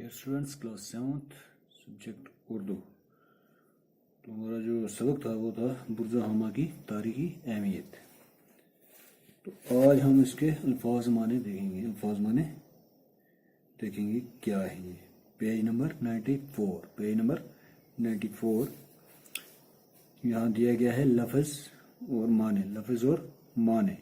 Dear students, class 7th subject Urdu. तो हमारा जो सबक था वो था बुर्ज हमा की तारीखी अहमियत। तो आज हम इसके अल्फाज माने देखेंगे। अल्फाज माने देखेंगे क्या है ये। पेज नंबर 94 यहाँ दिया गया है लफ्ज़ और माने। लफ्ज़ और माने।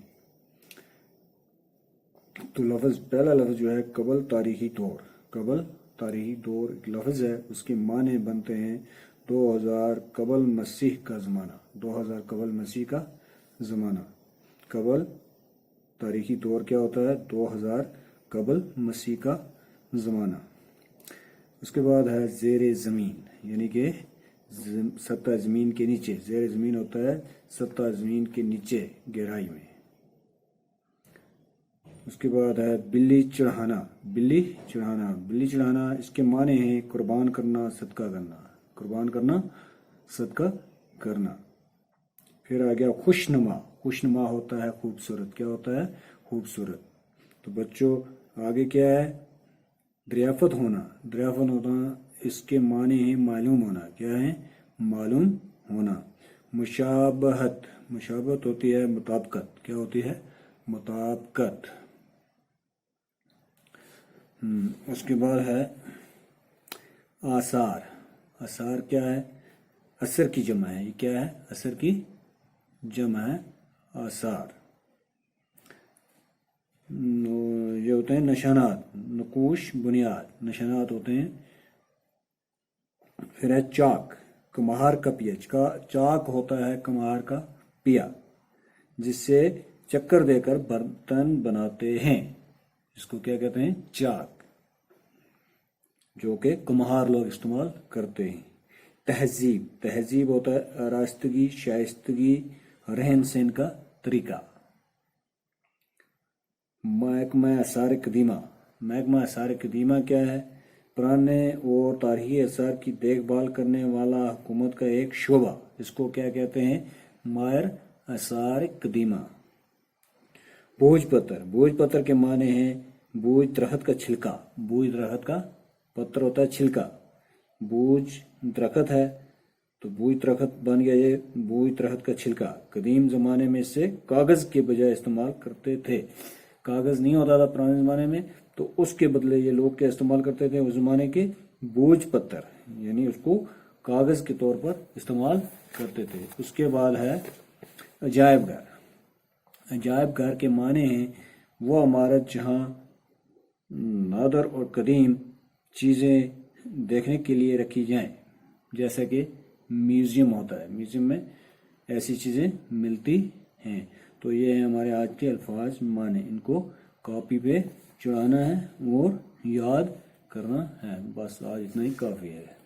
तो लफ्ज़, पहला लफ्ज़ जो है कबल तारीखी दौर। कबल तारीखी दौर एक लफ्ज़ है, उसके माने बनते हैं 2000 कबल मसीह का ज़माना। 2000 कबल मसीह का ज़माना। कबल तारीखी दौर क्या होता है? 2000 कबल मसीह का ज़माना। उसके बाद है ज़ेरे ज़मीन, यानी कि सत्ता ज़मीन के नीचे। ज़ेरे ज़मीन होता है सत्ता ज़मीन के नीचे गहराई में। उसके बाद है बिल्ली चढ़ाना। बिल्ली चढ़ाना, बिल्ली चढ़ाना इसके माने हैं कुर्बान करना, सदका करना। कुर्बान करना, सदका करना। फिर आ गया खुशनुमा। खुशनुमा होता है खूबसूरत। क्या होता है? खूबसूरत। तो बच्चों आगे क्या है? दरियाफत होना। दरियाफत होना इसके माने हैं मालूम होना। क्या है? मालूम होना। मुशाबहत, मुशाबहत होती है मुताबकत। क्या होती है? मुताबकत। उसके बाद है आसार। आसार क्या है? असर की जमा है। ये क्या है? असर की जमा है आसार। ये होते हैं निशानात। नकूश बुनियाद निशानात होते हैं। फिर है चाक। कुम्हार का पिया। चाक होता है कुम्हार का पिया, जिससे चक्कर देकर बर्तन बनाते हैं। इसको क्या कहते हैं? चाक, जो कि कुम्हार लोग इस्तेमाल करते हैं। तहजीब। तहजीब होता है आरास्तगी, शाइस्तगी, रहन सहन का तरीका। महकमा आसार कदीमा। महकमा आसार कदीमा क्या है? पुराने और तारीखी आसार की देखभाल करने वाला हुकूमत का एक शोबा। इसको क्या कहते हैं? मायर आसार कदीमा। भोजपत्र। भोजपत्र के माने हैं भोज दरख्त का छिलका। भोज दरख्त का पत्र होता है छिलका। भोज दरख्त है तो भोज दरख्त बन गया ये भोज दरख्त का छिलका। कदीम जमाने में इसे कागज के बजाय इस्तेमाल करते थे। कागज नहीं होता था पुराने जमाने में, तो उसके बदले ये लोग क्या इस्तेमाल करते थे उस जमाने के? भोजपत्र, यानी उसको कागज के तौर पर इस्तेमाल करते थे। उसके बाद है अजायब घर। अजायब घर के माने हैं वो इमारत जहाँ नादर और कदीम चीज़ें देखने के लिए रखी जाएं, जैसा कि म्यूज़ियम होता है। म्यूज़ियम में ऐसी चीज़ें मिलती हैं। तो ये है हमारे आज के अल्फाज माने। इनको कॉपी पे चढ़ाना है और याद करना है। बस आज इतना ही काफ़ी है।